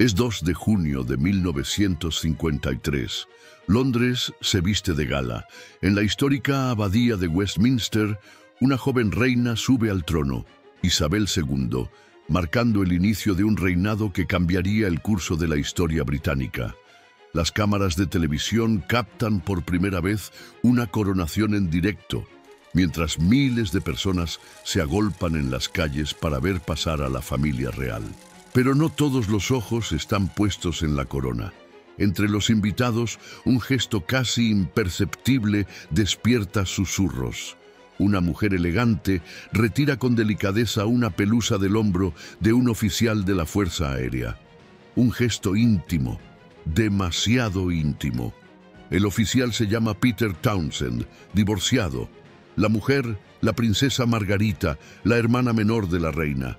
Es 2 de junio de 1953. Londres se viste de gala. En la histórica abadía de Westminster, una joven reina sube al trono, Isabel II, marcando el inicio de un reinado que cambiaría el curso de la historia británica. Las cámaras de televisión captan por primera vez una coronación en directo, mientras miles de personas se agolpan en las calles para ver pasar a la familia real. Pero no todos los ojos están puestos en la corona. Entre los invitados, un gesto casi imperceptible despierta susurros. Una mujer elegante retira con delicadeza una pelusa del hombro de un oficial de la Fuerza Aérea. Un gesto íntimo, demasiado íntimo. El oficial se llama Peter Townsend, divorciado. La mujer, la princesa Margarita, la hermana menor de la reina.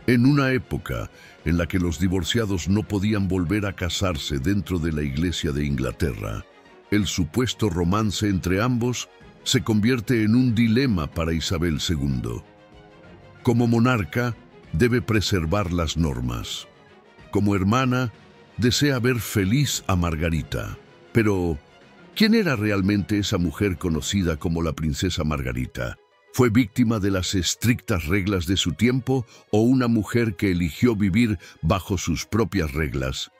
En una época en la que los divorciados no podían volver a casarse dentro de la Iglesia de Inglaterra, el supuesto romance entre ambos se convierte en un dilema para Isabel II. Como monarca, debe preservar las normas. Como hermana, desea ver feliz a Margarita. Pero, ¿quién era realmente esa mujer conocida como la princesa Margarita? ¿Fue víctima de las estrictas reglas de su tiempo o una mujer que eligió vivir bajo sus propias reglas?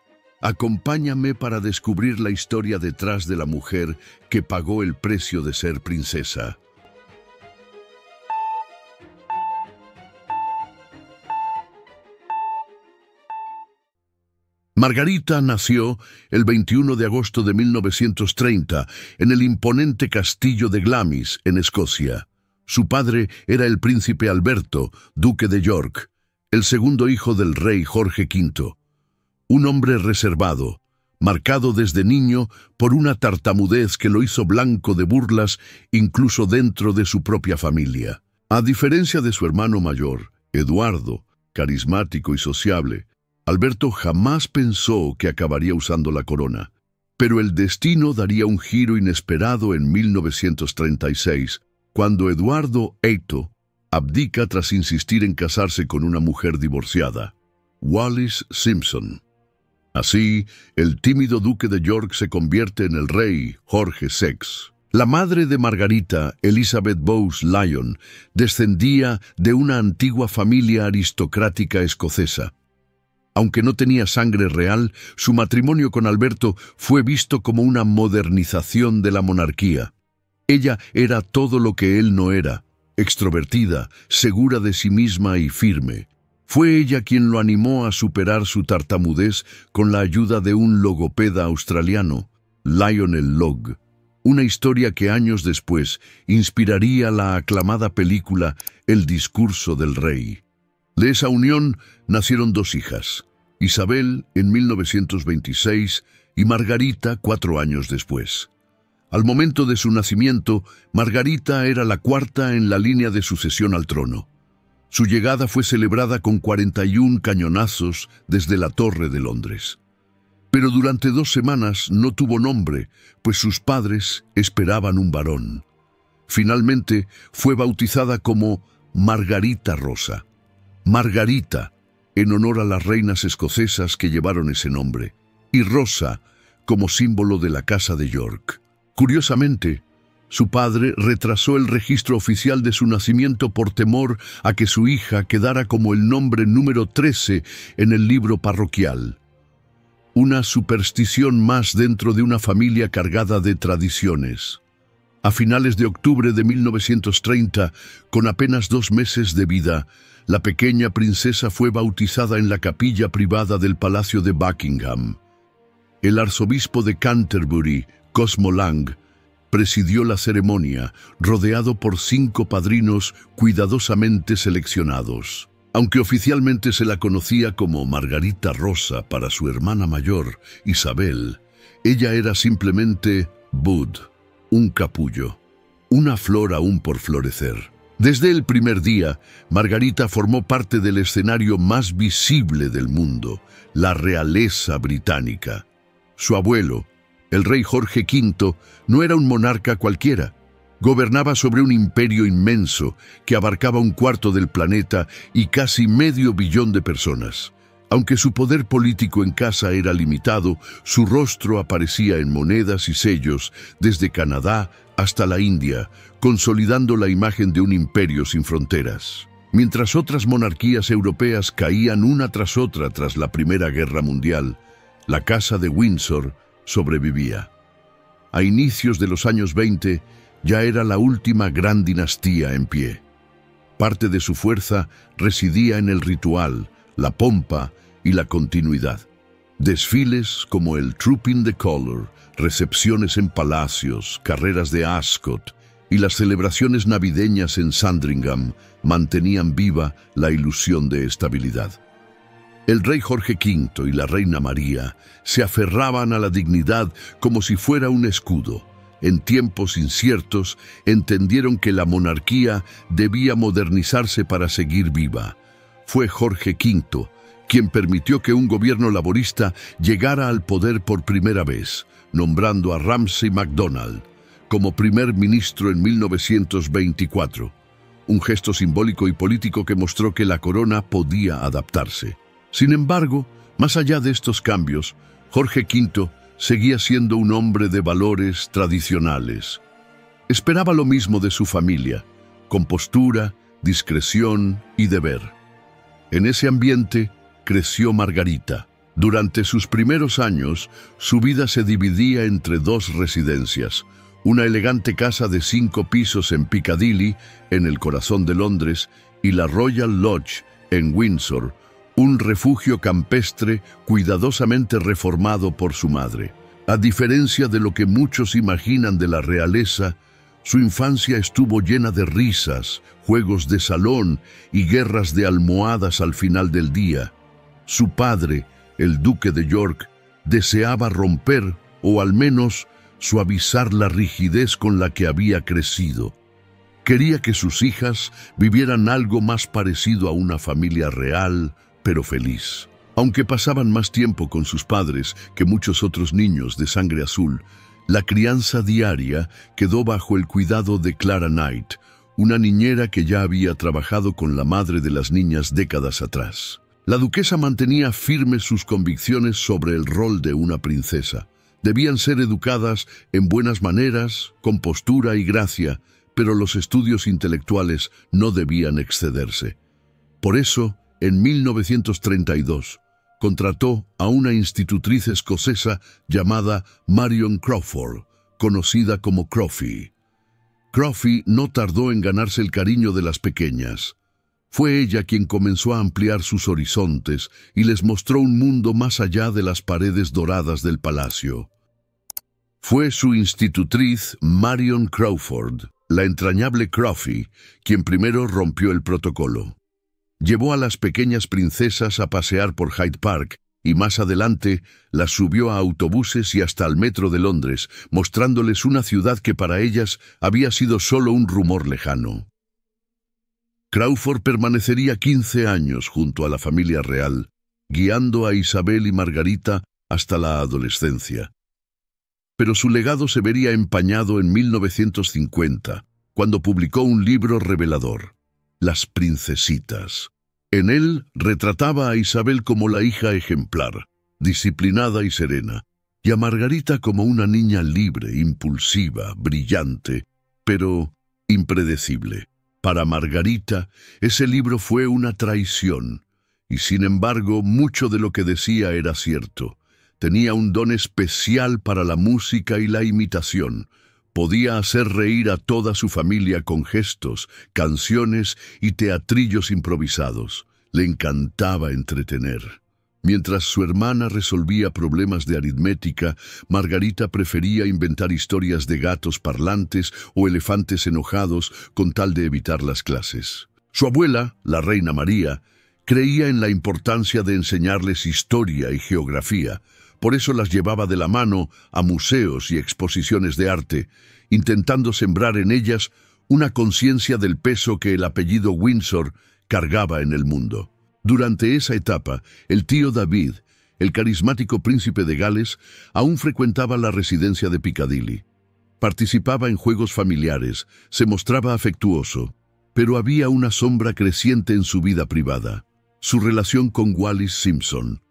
Acompáñame para descubrir la historia detrás de la mujer que pagó el precio de ser princesa. Margarita nació el 21 de agosto de 1930 en el imponente castillo de Glamis, en Escocia. Su padre era el príncipe Alberto, duque de York, el segundo hijo del rey Jorge V. Un hombre reservado, marcado desde niño por una tartamudez que lo hizo blanco de burlas incluso dentro de su propia familia. A diferencia de su hermano mayor, Eduardo, carismático y sociable, Alberto jamás pensó que acabaría usando la corona. Pero el destino daría un giro inesperado en 1936, cuando Eduardo VIII abdica tras insistir en casarse con una mujer divorciada, Wallis Simpson. Así, el tímido duque de York se convierte en el rey Jorge VI. La madre de Margarita, Elizabeth Bowes-Lyon, descendía de una antigua familia aristocrática escocesa. Aunque no tenía sangre real, su matrimonio con Alberto fue visto como una modernización de la monarquía. Ella era todo lo que él no era, extrovertida, segura de sí misma y firme. Fue ella quien lo animó a superar su tartamudez con la ayuda de un logopeda australiano, Lionel Logg, una historia que años después inspiraría la aclamada película El discurso del rey. De esa unión nacieron 2 hijas, Isabel en 1926 y Margarita 4 años después. Al momento de su nacimiento, Margarita era la 4ª en la línea de sucesión al trono. Su llegada fue celebrada con 41 cañonazos desde la Torre de Londres. Pero durante 2 semanas no tuvo nombre, pues sus padres esperaban un varón. Finalmente fue bautizada como Margarita Rosa. Margarita, en honor a las reinas escocesas que llevaron ese nombre, y Rosa, como símbolo de la Casa de York. Curiosamente, su padre retrasó el registro oficial de su nacimiento por temor a que su hija quedara como el nombre número 13 en el libro parroquial. Una superstición más dentro de una familia cargada de tradiciones. A finales de octubre de 1930, con apenas 2 meses de vida, la pequeña princesa fue bautizada en la capilla privada del Palacio de Buckingham. El arzobispo de Canterbury, Cosmo Lang, presidió la ceremonia, rodeado por 5 padrinos cuidadosamente seleccionados. Aunque oficialmente se la conocía como Margarita Rosa para su hermana mayor, Isabel, ella era simplemente Bud, un capullo, una flor aún por florecer. Desde el primer día, Margarita formó parte del escenario más visible del mundo, la realeza británica. Su abuelo, el rey Jorge V, no era un monarca cualquiera. Gobernaba sobre un imperio inmenso que abarcaba 1/4 del planeta y casi medio billón de personas. Aunque su poder político en casa era limitado, su rostro aparecía en monedas y sellos desde Canadá hasta la India, consolidando la imagen de un imperio sin fronteras. Mientras otras monarquías europeas caían una tras otra tras la Primera Guerra Mundial, la Casa de Windsor sobrevivía. A inicios de los años 20, ya era la última gran dinastía en pie. Parte de su fuerza residía en el ritual, la pompa y la continuidad. Desfiles como el Trooping the Colour, recepciones en palacios, carreras de Ascot y las celebraciones navideñas en Sandringham mantenían viva la ilusión de estabilidad. El rey Jorge V y la reina María se aferraban a la dignidad como si fuera un escudo. En tiempos inciertos entendieron que la monarquía debía modernizarse para seguir viva. Fue Jorge V quien permitió que un gobierno laborista llegara al poder por primera vez, nombrando a Ramsay MacDonald como primer ministro en 1924, un gesto simbólico y político que mostró que la corona podía adaptarse. Sin embargo, más allá de estos cambios, Jorge V seguía siendo un hombre de valores tradicionales. Esperaba lo mismo de su familia, compostura, discreción y deber. En ese ambiente creció Margarita. Durante sus primeros años, su vida se dividía entre dos residencias: una elegante casa de 5 pisos en Piccadilly, en el corazón de Londres, y la Royal Lodge, en Windsor, un refugio campestre cuidadosamente reformado por su madre. A diferencia de lo que muchos imaginan de la realeza, su infancia estuvo llena de risas, juegos de salón y guerras de almohadas al final del día. Su padre, el duque de York, deseaba romper, o al menos suavizar la rigidez con la que había crecido. Quería que sus hijas vivieran algo más parecido a una familia real, pero feliz. Aunque pasaban más tiempo con sus padres que muchos otros niños de sangre azul, la crianza diaria quedó bajo el cuidado de Clara Knight, una niñera que ya había trabajado con la madre de las niñas décadas atrás. La duquesa mantenía firmes sus convicciones sobre el rol de una princesa. Debían ser educadas en buenas maneras, compostura y gracia, pero los estudios intelectuales no debían excederse. Por eso, en 1932, contrató a una institutriz escocesa llamada Marion Crawford, conocida como Crawfie. Crawfie no tardó en ganarse el cariño de las pequeñas. Fue ella quien comenzó a ampliar sus horizontes y les mostró un mundo más allá de las paredes doradas del palacio. Fue su institutriz, Marion Crawford, la entrañable Crawfie, quien primero rompió el protocolo. Llevó a las pequeñas princesas a pasear por Hyde Park y más adelante las subió a autobuses y hasta al metro de Londres, mostrándoles una ciudad que para ellas había sido solo un rumor lejano. Crawford permanecería 15 años junto a la familia real, guiando a Isabel y Margarita hasta la adolescencia. Pero su legado se vería empañado en 1950, cuando publicó un libro revelador, Las Princesitas. En él retrataba a Isabel como la hija ejemplar, disciplinada y serena, y a Margarita como una niña libre, impulsiva, brillante, pero impredecible. Para Margarita, ese libro fue una traición, y sin embargo, mucho de lo que decía era cierto. Tenía un don especial para la música y la imitación. Podía hacer reír a toda su familia con gestos, canciones y teatrillos improvisados. Le encantaba entretener. Mientras su hermana resolvía problemas de aritmética, Margarita prefería inventar historias de gatos parlantes o elefantes enojados con tal de evitar las clases. Su abuela, la reina María, creía en la importancia de enseñarles historia y geografía. Por eso las llevaba de la mano a museos y exposiciones de arte, intentando sembrar en ellas una conciencia del peso que el apellido Windsor cargaba en el mundo. Durante esa etapa, el tío David, el carismático príncipe de Gales, aún frecuentaba la residencia de Piccadilly. Participaba en juegos familiares, se mostraba afectuoso, pero había una sombra creciente en su vida privada. Su relación con Wallis Simpson.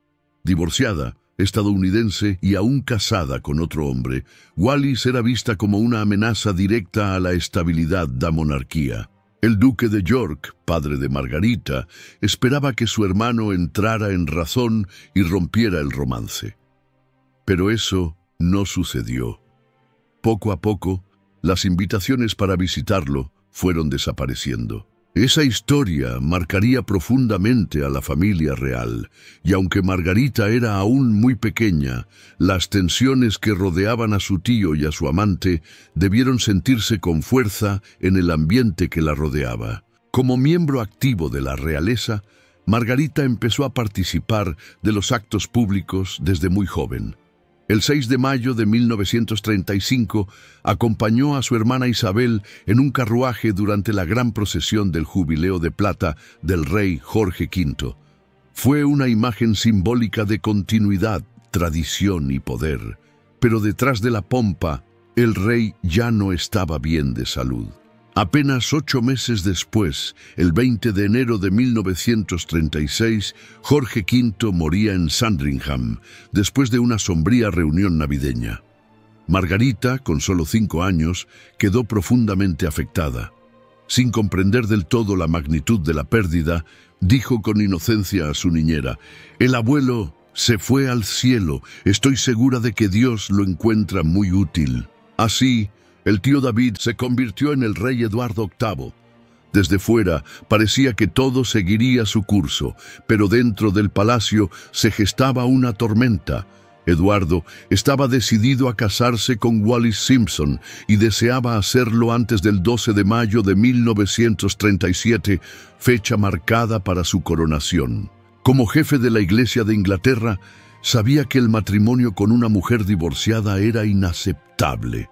Divorciada, estadounidense y aún casada con otro hombre, Wallis era vista como una amenaza directa a la estabilidad de la monarquía. El duque de York, padre de Margarita, esperaba que su hermano entrara en razón y rompiera el romance. Pero eso no sucedió. Poco a poco, las invitaciones para visitarlo fueron desapareciendo. Esa historia marcaría profundamente a la familia real, y aunque Margarita era aún muy pequeña, las tensiones que rodeaban a su tío y a su amante debieron sentirse con fuerza en el ambiente que la rodeaba. Como miembro activo de la realeza, Margarita empezó a participar de los actos públicos desde muy joven. El 6 de mayo de 1935 acompañó a su hermana Isabel en un carruaje durante la gran procesión del Jubileo de Plata del rey Jorge V. Fue una imagen simbólica de continuidad, tradición y poder, pero detrás de la pompa, el rey ya no estaba bien de salud. Apenas 8 meses después, el 20 de enero de 1936, Jorge V moría en Sandringham, después de una sombría reunión navideña. Margarita, con solo 5 años, quedó profundamente afectada. Sin comprender del todo la magnitud de la pérdida, dijo con inocencia a su niñera: «El abuelo se fue al cielo, estoy segura de que Dios lo encuentra muy útil». Así, el tío David se convirtió en el rey Eduardo VIII. Desde fuera parecía que todo seguiría su curso, pero dentro del palacio se gestaba una tormenta. Eduardo estaba decidido a casarse con Wallis Simpson y deseaba hacerlo antes del 12 de mayo de 1937, fecha marcada para su coronación. Como jefe de la Iglesia de Inglaterra, sabía que el matrimonio con una mujer divorciada era inaceptable.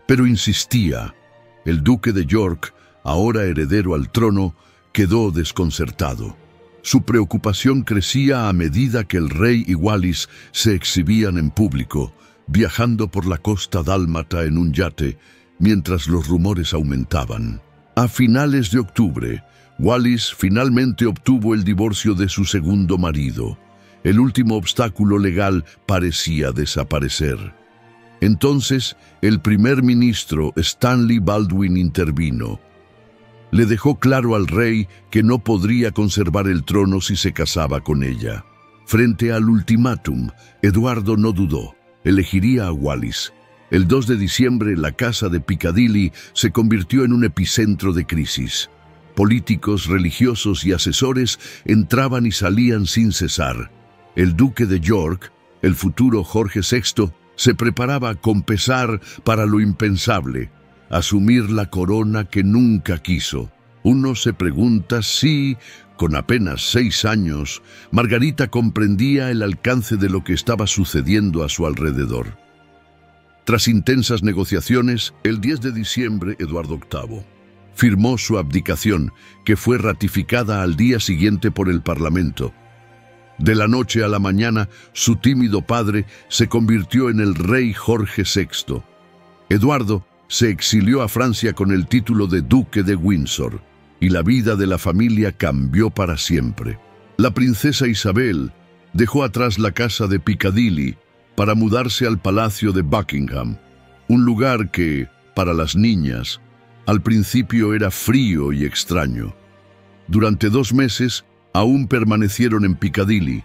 Pero insistía. El duque de York, ahora heredero al trono, quedó desconcertado. Su preocupación crecía a medida que el rey y Wallis se exhibían en público, viajando por la costa dálmata en un yate, mientras los rumores aumentaban. A finales de octubre, Wallis finalmente obtuvo el divorcio de su segundo marido. El último obstáculo legal parecía desaparecer. Entonces, el primer ministro Stanley Baldwin intervino. Le dejó claro al rey que no podría conservar el trono si se casaba con ella. Frente al ultimátum, Eduardo no dudó. Elegiría a Wallis. El 2 de diciembre, la casa de Piccadilly se convirtió en un epicentro de crisis. Políticos, religiosos y asesores entraban y salían sin cesar. El duque de York, el futuro Jorge VI, se preparaba con pesar para lo impensable, asumir la corona que nunca quiso. Uno se pregunta si, con apenas 6 años, Margarita comprendía el alcance de lo que estaba sucediendo a su alrededor. Tras intensas negociaciones, el 10 de diciembre, Eduardo VIII firmó su abdicación, que fue ratificada al día siguiente por el Parlamento. De la noche a la mañana, su tímido padre se convirtió en el rey Jorge VI. Eduardo se exilió a Francia con el título de Duque de Windsor, y la vida de la familia cambió para siempre. La princesa Isabel dejó atrás la casa de Piccadilly para mudarse al Palacio de Buckingham, un lugar que, para las niñas, al principio era frío y extraño. Durante 2 meses, aún permanecieron en Piccadilly,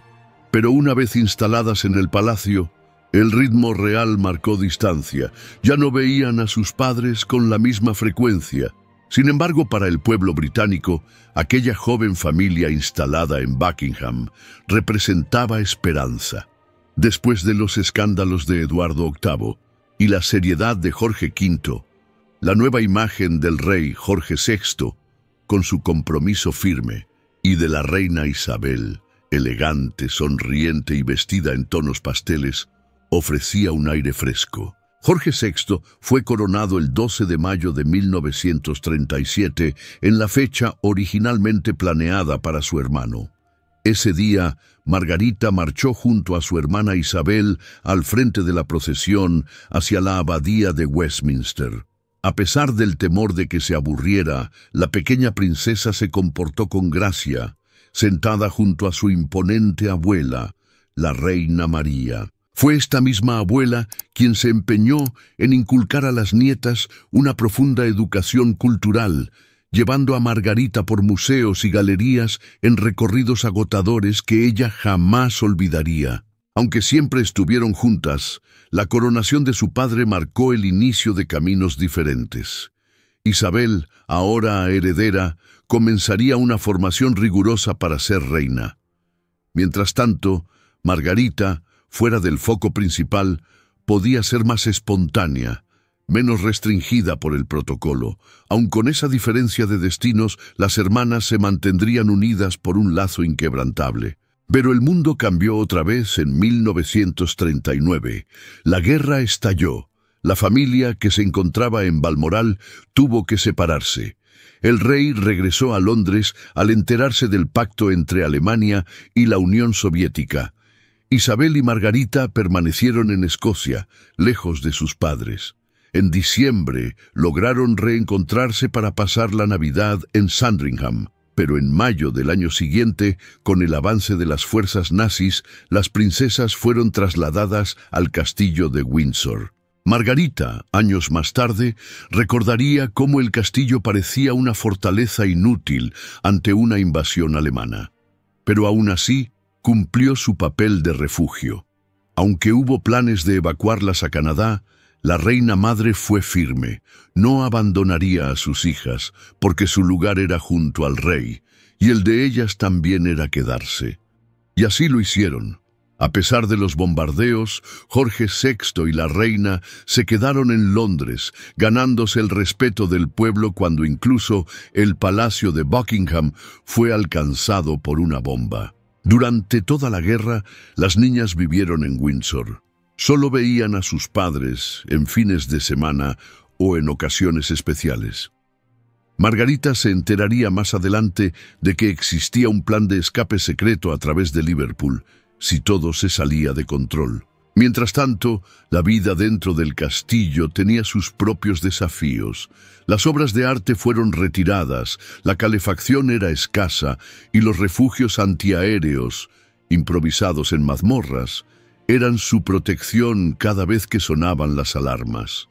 pero una vez instaladas en el palacio, el ritmo real marcó distancia. Ya no veían a sus padres con la misma frecuencia. Sin embargo, para el pueblo británico, aquella joven familia instalada en Buckingham representaba esperanza. Después de los escándalos de Eduardo VIII y la seriedad de Jorge V, la nueva imagen del rey Jorge VI, con su compromiso firme, y de la reina Isabel, elegante, sonriente y vestida en tonos pasteles, ofrecía un aire fresco. Jorge VI fue coronado el 12 de mayo de 1937 en la fecha originalmente planeada para su hermano. Ese día, Margarita marchó junto a su hermana Isabel al frente de la procesión hacia la abadía de Westminster. A pesar del temor de que se aburriera, la pequeña princesa se comportó con gracia, sentada junto a su imponente abuela, la Reina María. Fue esta misma abuela quien se empeñó en inculcar a las nietas una profunda educación cultural, llevando a Margarita por museos y galerías en recorridos agotadores que ella jamás olvidaría. Aunque siempre estuvieron juntas, la coronación de su padre marcó el inicio de caminos diferentes. Isabel, ahora heredera, comenzaría una formación rigurosa para ser reina. Mientras tanto, Margarita, fuera del foco principal, podía ser más espontánea, menos restringida por el protocolo. Aun con esa diferencia de destinos, las hermanas se mantendrían unidas por un lazo inquebrantable. Pero el mundo cambió otra vez en 1939. La guerra estalló. La familia, que se encontraba en Balmoral, tuvo que separarse. El rey regresó a Londres al enterarse del pacto entre Alemania y la Unión Soviética. Isabel y Margarita permanecieron en Escocia, lejos de sus padres. En diciembre lograron reencontrarse para pasar la Navidad en Sandringham, pero en mayo del año siguiente, con el avance de las fuerzas nazis, las princesas fueron trasladadas al castillo de Windsor. Margarita, años más tarde, recordaría cómo el castillo parecía una fortaleza inútil ante una invasión alemana. Pero aún así, cumplió su papel de refugio. Aunque hubo planes de evacuarlas a Canadá, la reina madre fue firme. No abandonaría a sus hijas, porque su lugar era junto al rey, y el de ellas también era quedarse. Y así lo hicieron. A pesar de los bombardeos, Jorge VI y la reina se quedaron en Londres, ganándose el respeto del pueblo cuando incluso el palacio de Buckingham fue alcanzado por una bomba. Durante toda la guerra, las niñas vivieron en Windsor. Solo veían a sus padres en fines de semana o en ocasiones especiales. Margarita se enteraría más adelante de que existía un plan de escape secreto a través de Liverpool, si todo se salía de control. Mientras tanto, la vida dentro del castillo tenía sus propios desafíos. Las obras de arte fueron retiradas, la calefacción era escasa y los refugios antiaéreos, improvisados en mazmorras, eran su protección cada vez que sonaban las alarmas.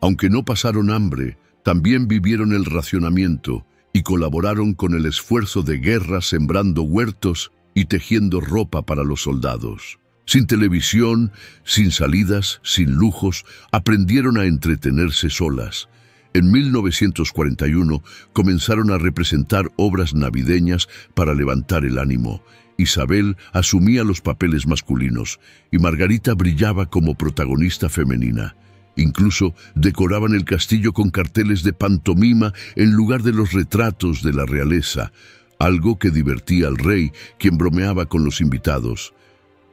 Aunque no pasaron hambre, también vivieron el racionamiento y colaboraron con el esfuerzo de guerra sembrando huertos y tejiendo ropa para los soldados. Sin televisión, sin salidas, sin lujos, aprendieron a entretenerse solas. En 1941 comenzaron a representar obras navideñas para levantar el ánimo. Isabel asumía los papeles masculinos y Margarita brillaba como protagonista femenina. Incluso decoraban el castillo con carteles de pantomima en lugar de los retratos de la realeza, algo que divertía al rey, quien bromeaba con los invitados.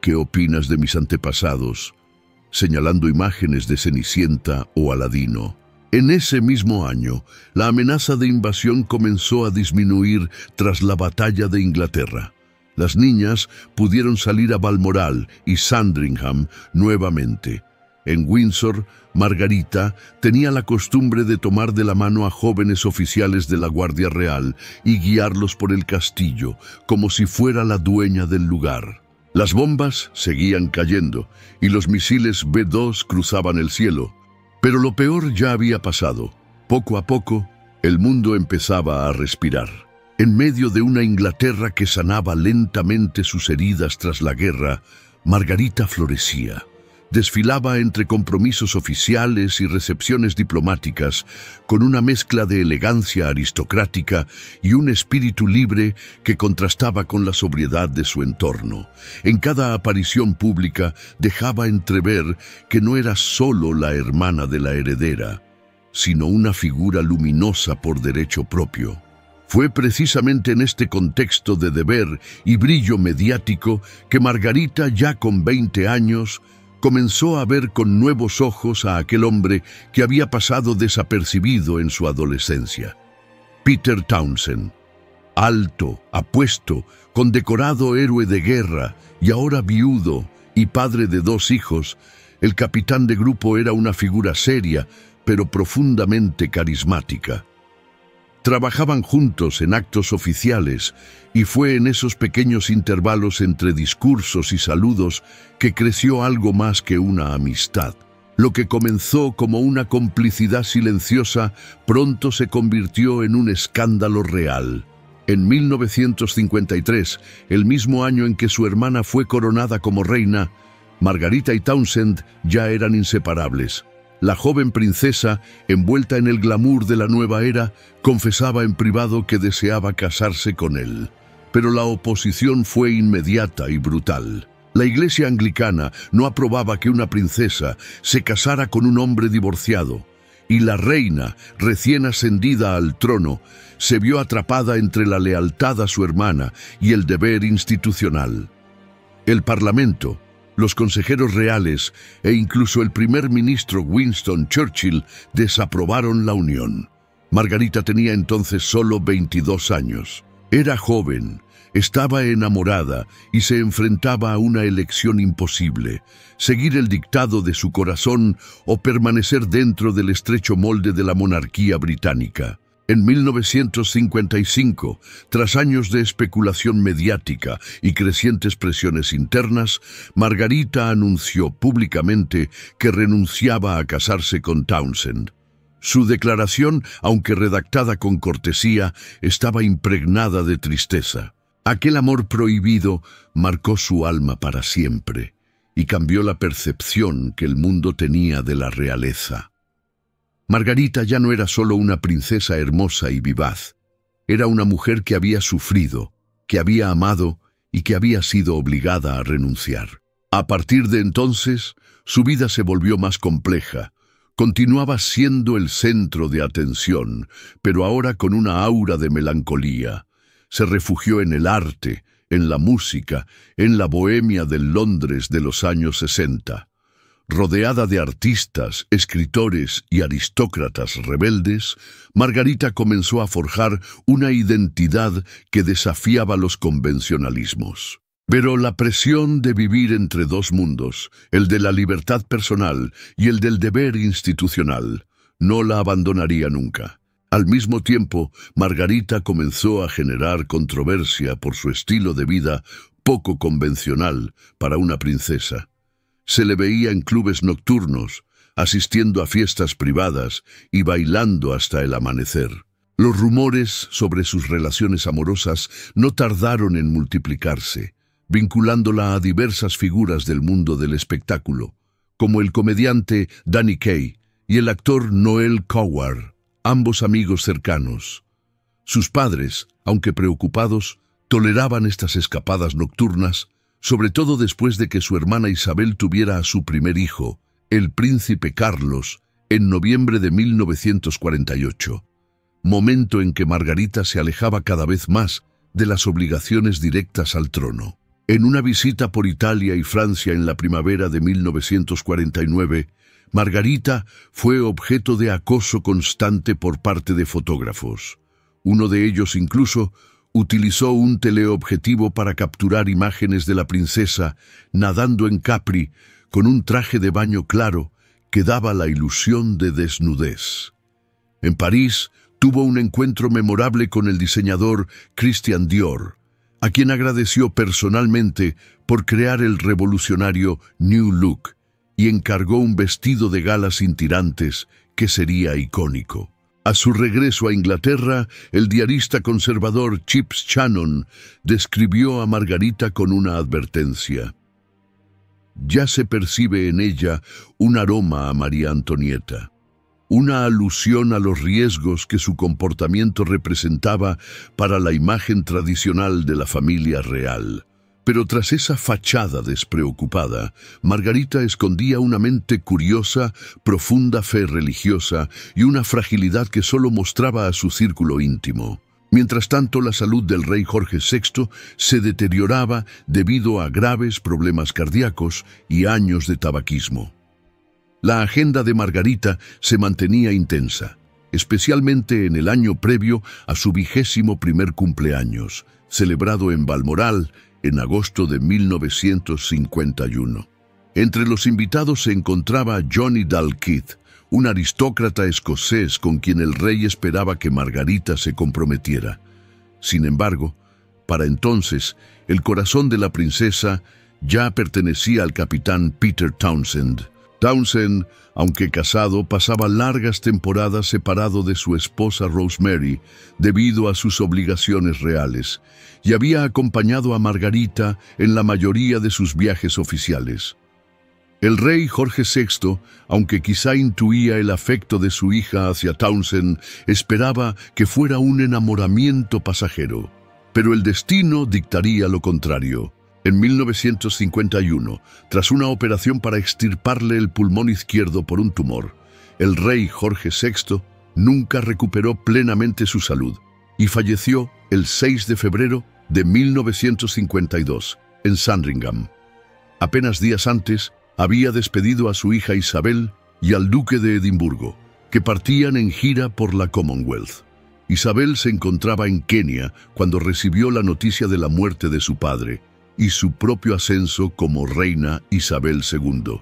¿Qué opinas de mis antepasados?, señalando imágenes de Cenicienta o Aladino. En ese mismo año, la amenaza de invasión comenzó a disminuir tras la batalla de Inglaterra. Las niñas pudieron salir a Balmoral y Sandringham nuevamente. En Windsor, Margarita tenía la costumbre de tomar de la mano a jóvenes oficiales de la Guardia Real y guiarlos por el castillo, como si fuera la dueña del lugar. Las bombas seguían cayendo y los misiles B-2 cruzaban el cielo. Pero lo peor ya había pasado. Poco a poco, el mundo empezaba a respirar. En medio de una Inglaterra que sanaba lentamente sus heridas tras la guerra, Margarita florecía. Desfilaba entre compromisos oficiales y recepciones diplomáticas, con una mezcla de elegancia aristocrática y un espíritu libre que contrastaba con la sobriedad de su entorno. En cada aparición pública dejaba entrever que no era solo la hermana de la heredera, sino una figura luminosa por derecho propio. Fue precisamente en este contexto de deber y brillo mediático que Margarita, ya con 20 años, comenzó a ver con nuevos ojos a aquel hombre que había pasado desapercibido en su adolescencia. Peter Townsend, alto, apuesto, condecorado héroe de guerra y ahora viudo y padre de 2 hijos, el capitán de grupo era una figura seria, pero profundamente carismática. Trabajaban juntos en actos oficiales y fue en esos pequeños intervalos entre discursos y saludos que creció algo más que una amistad. Lo que comenzó como una complicidad silenciosa pronto se convirtió en un escándalo real. En 1953, el mismo año en que su hermana fue coronada como reina, Margarita y Townshend ya eran inseparables. La joven princesa, envuelta en el glamour de la nueva era, confesaba en privado que deseaba casarse con él. Pero la oposición fue inmediata y brutal. La Iglesia anglicana no aprobaba que una princesa se casara con un hombre divorciado, y la reina, recién ascendida al trono, se vio atrapada entre la lealtad a su hermana y el deber institucional. El Parlamento, los consejeros reales e incluso el primer ministro Winston Churchill desaprobaron la unión. Margarita tenía entonces solo 22 años. Era joven, estaba enamorada y se enfrentaba a una elección imposible: seguir el dictado de su corazón o permanecer dentro del estrecho molde de la monarquía británica. En 1955, tras años de especulación mediática y crecientes presiones internas, Margarita anunció públicamente que renunciaba a casarse con Townshend. Su declaración, aunque redactada con cortesía, estaba impregnada de tristeza. Aquel amor prohibido marcó su alma para siempre y cambió la percepción que el mundo tenía de la realeza. Margarita ya no era solo una princesa hermosa y vivaz. Era una mujer que había sufrido, que había amado y que había sido obligada a renunciar. A partir de entonces, su vida se volvió más compleja. Continuaba siendo el centro de atención, pero ahora con una aura de melancolía. Se refugió en el arte, en la música, en la bohemia del Londres de los años 60. Rodeada de artistas, escritores y aristócratas rebeldes, Margarita comenzó a forjar una identidad que desafiaba los convencionalismos. Pero la presión de vivir entre dos mundos, el de la libertad personal y el del deber institucional, no la abandonaría nunca. Al mismo tiempo, Margarita comenzó a generar controversia por su estilo de vida poco convencional para una princesa. Se le veía en clubes nocturnos, asistiendo a fiestas privadas y bailando hasta el amanecer. Los rumores sobre sus relaciones amorosas no tardaron en multiplicarse, vinculándola a diversas figuras del mundo del espectáculo, como el comediante Danny Kaye y el actor Noel Coward, ambos amigos cercanos. Sus padres, aunque preocupados, toleraban estas escapadas nocturnas, sobre todo después de que su hermana Isabel tuviera a su primer hijo, el príncipe Carlos, en noviembre de 1948, momento en que Margarita se alejaba cada vez más de las obligaciones directas al trono. En una visita por Italia y Francia en la primavera de 1949, Margarita fue objeto de acoso constante por parte de fotógrafos. Uno de ellos incluso utilizó un teleobjetivo para capturar imágenes de la princesa nadando en Capri con un traje de baño claro que daba la ilusión de desnudez. En París tuvo un encuentro memorable con el diseñador Christian Dior, a quien agradeció personalmente por crear el revolucionario New Look y encargó un vestido de gala sin tirantes que sería icónico. A su regreso a Inglaterra, el diarista conservador Chips Shannon describió a Margarita con una advertencia. Ya se percibe en ella un aroma a María Antonieta, una alusión a los riesgos que su comportamiento representaba para la imagen tradicional de la familia real. Pero tras esa fachada despreocupada, Margarita escondía una mente curiosa, profunda fe religiosa y una fragilidad que solo mostraba a su círculo íntimo. Mientras tanto, la salud del rey Jorge VI se deterioraba debido a graves problemas cardíacos y años de tabaquismo. La agenda de Margarita se mantenía intensa, especialmente en el año previo a su 21º cumpleaños, celebrado en Balmoral, en agosto de 1951. Entre los invitados se encontraba Johnny Dalkeith, un aristócrata escocés con quien el rey esperaba que Margarita se comprometiera. Sin embargo, para entonces, el corazón de la princesa ya pertenecía al capitán Peter Townsend. Townsend, aunque casado, pasaba largas temporadas separado de su esposa Rosemary debido a sus obligaciones reales, y había acompañado a Margarita en la mayoría de sus viajes oficiales. El rey Jorge VI, aunque quizá intuía el afecto de su hija hacia Townsend, esperaba que fuera un enamoramiento pasajero. Pero el destino dictaría lo contrario. En 1951, tras una operación para extirparle el pulmón izquierdo por un tumor, el rey Jorge VI nunca recuperó plenamente su salud y falleció el 6 de febrero de 1952 en Sandringham. Apenas días antes, había despedido a su hija Isabel y al duque de Edimburgo, que partían en gira por la Commonwealth. Isabel se encontraba en Kenia cuando recibió la noticia de la muerte de su padre y su propio ascenso como reina Isabel II,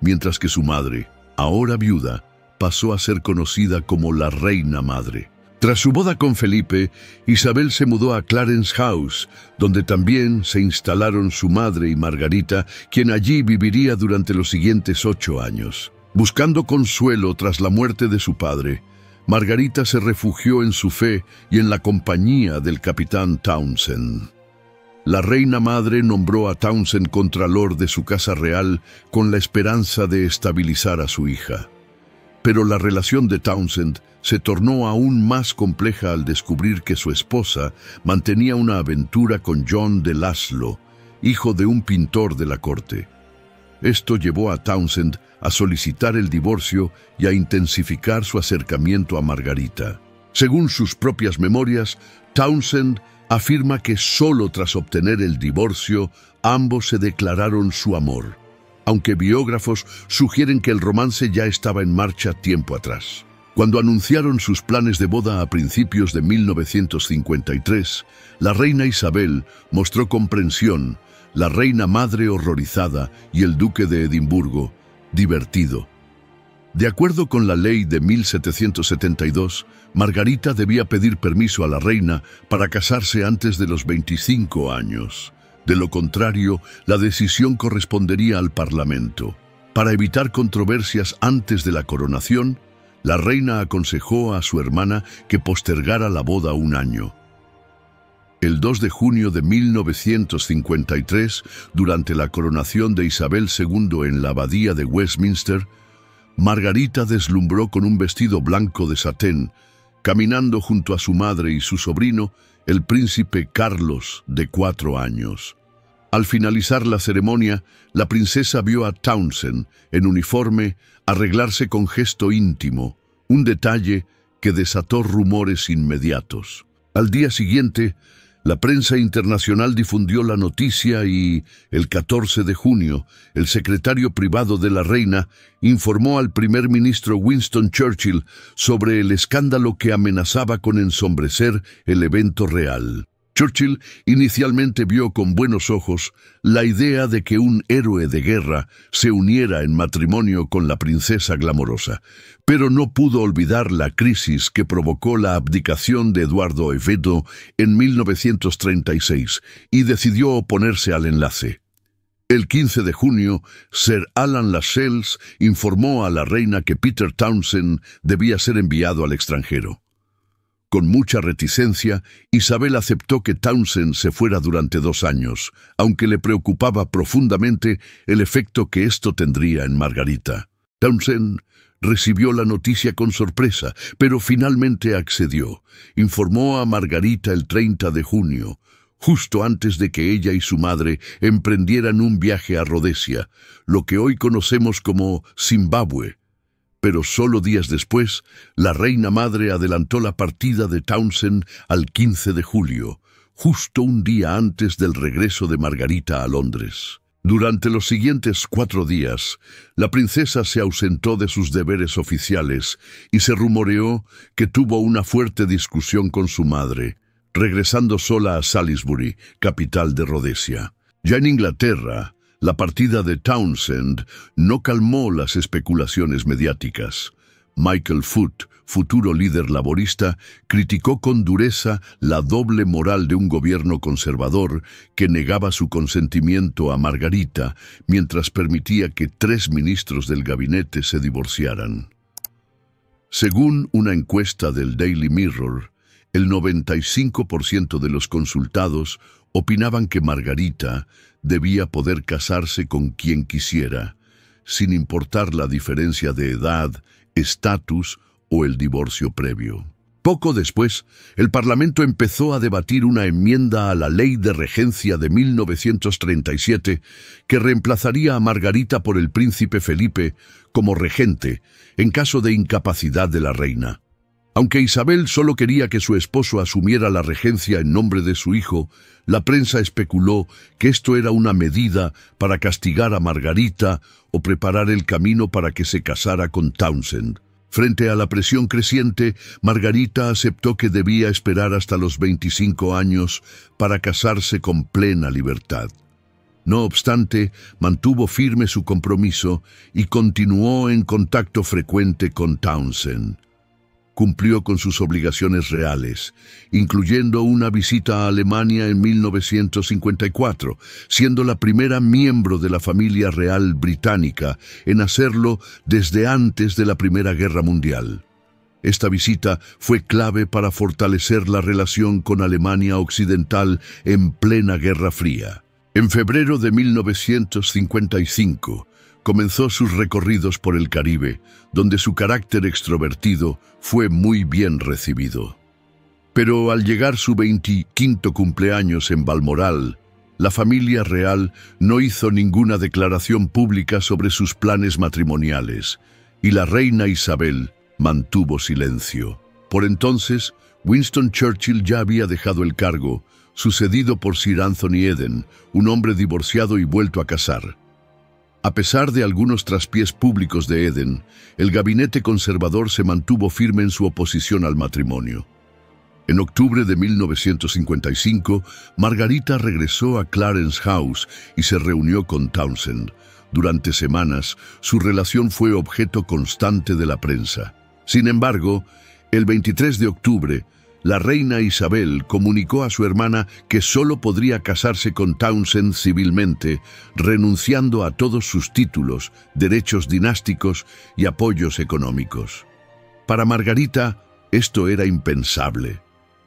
mientras que su madre, ahora viuda, pasó a ser conocida como la Reina Madre. Tras su boda con Felipe, Isabel se mudó a Clarence House, donde también se instalaron su madre y Margarita, quien allí viviría durante los siguientes 8 años. Buscando consuelo tras la muerte de su padre, Margarita se refugió en su fe y en la compañía del capitán Townsend. La reina madre nombró a Townsend contralor de su casa real con la esperanza de estabilizar a su hija. Pero la relación de Townsend se tornó aún más compleja al descubrir que su esposa mantenía una aventura con John de Laszlo, hijo de un pintor de la corte. Esto llevó a Townsend a solicitar el divorcio y a intensificar su acercamiento a Margarita. Según sus propias memorias, Townsend afirma que solo tras obtener el divorcio ambos se declararon su amor, aunque biógrafos sugieren que el romance ya estaba en marcha tiempo atrás. Cuando anunciaron sus planes de boda a principios de 1953, la reina Isabel mostró comprensión, la reina madre horrorizada y el duque de Edimburgo divertido. De acuerdo con la ley de 1772, Margarita debía pedir permiso a la reina para casarse antes de los 25 años. De lo contrario, la decisión correspondería al Parlamento. Para evitar controversias antes de la coronación, la reina aconsejó a su hermana que postergara la boda un año. El 2 de junio de 1953, durante la coronación de Isabel II en la abadía de Westminster, Margarita deslumbró con un vestido blanco de satén, caminando junto a su madre y su sobrino, el príncipe Carlos, de 4 años. Al finalizar la ceremonia, la princesa vio a Townsend, en uniforme, arreglarse con gesto íntimo, un detalle que desató rumores inmediatos. Al día siguiente, la prensa internacional difundió la noticia y, el 14 de junio, el secretario privado de la reina informó al primer ministro Winston Churchill sobre el escándalo que amenazaba con ensombrecer el evento real. Churchill inicialmente vio con buenos ojos la idea de que un héroe de guerra se uniera en matrimonio con la princesa glamorosa, pero no pudo olvidar la crisis que provocó la abdicación de Eduardo Evedo en 1936 y decidió oponerse al enlace. El 15 de junio, Sir Alan Lascelles informó a la reina que Peter Townsend debía ser enviado al extranjero. Con mucha reticencia, Isabel aceptó que Townsend se fuera durante 2 años, aunque le preocupaba profundamente el efecto que esto tendría en Margarita. Townsend recibió la noticia con sorpresa, pero finalmente accedió. Informó a Margarita el 30 de junio, justo antes de que ella y su madre emprendieran un viaje a Rodesia, lo que hoy conocemos como Zimbabue. Pero solo días después, la reina madre adelantó la partida de Townsend al 15 de julio, justo un día antes del regreso de Margarita a Londres. Durante los siguientes 4 días, la princesa se ausentó de sus deberes oficiales y se rumoreó que tuvo una fuerte discusión con su madre, regresando sola a Salisbury, capital de Rodesia. Ya en Inglaterra, la partida de Townsend no calmó las especulaciones mediáticas. Michael Foot, futuro líder laborista, criticó con dureza la doble moral de un gobierno conservador que negaba su consentimiento a Margarita mientras permitía que 3 ministros del gabinete se divorciaran. Según una encuesta del Daily Mirror, el 95% de los consultados opinaban que Margarita debía poder casarse con quien quisiera, sin importar la diferencia de edad, estatus o el divorcio previo. Poco después, el Parlamento empezó a debatir una enmienda a la Ley de Regencia de 1937 que reemplazaría a Margarita por el príncipe Felipe como regente en caso de incapacidad de la reina. Aunque Isabel solo quería que su esposo asumiera la regencia en nombre de su hijo, la prensa especuló que esto era una medida para castigar a Margarita o preparar el camino para que se casara con Townshend. Frente a la presión creciente, Margarita aceptó que debía esperar hasta los 25 años para casarse con plena libertad. No obstante, mantuvo firme su compromiso y continuó en contacto frecuente con Townshend. Cumplió con sus obligaciones reales, incluyendo una visita a Alemania en 1954, siendo la primera miembro de la familia real británica en hacerlo desde antes de la Primera Guerra Mundial. Esta visita fue clave para fortalecer la relación con Alemania Occidental en plena Guerra Fría. En febrero de 1955, comenzó sus recorridos por el Caribe, donde su carácter extrovertido fue muy bien recibido. Pero al llegar su 25º cumpleaños en Balmoral, la familia real no hizo ninguna declaración pública sobre sus planes matrimoniales, y la reina Isabel mantuvo silencio. Por entonces, Winston Churchill ya había dejado el cargo, sucedido por Sir Anthony Eden, un hombre divorciado y vuelto a casar. A pesar de algunos traspiés públicos de Eden, el gabinete conservador se mantuvo firme en su oposición al matrimonio. En octubre de 1955, Margarita regresó a Clarence House y se reunió con Townshend. Durante semanas, su relación fue objeto constante de la prensa. Sin embargo, el 23 de octubre, la reina Isabel comunicó a su hermana que solo podría casarse con Townshend civilmente, renunciando a todos sus títulos, derechos dinásticos y apoyos económicos. Para Margarita, esto era impensable.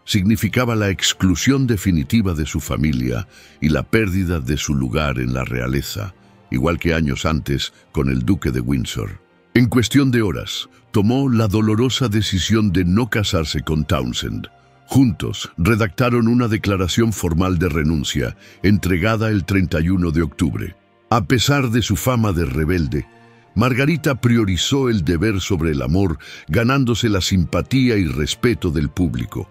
Significaba la exclusión definitiva de su familia y la pérdida de su lugar en la realeza, igual que años antes con el duque de Windsor. En cuestión de horas, tomó la dolorosa decisión de no casarse con Townshend. Juntos, redactaron una declaración formal de renuncia, entregada el 31 de octubre. A pesar de su fama de rebelde, Margarita priorizó el deber sobre el amor, ganándose la simpatía y respeto del público.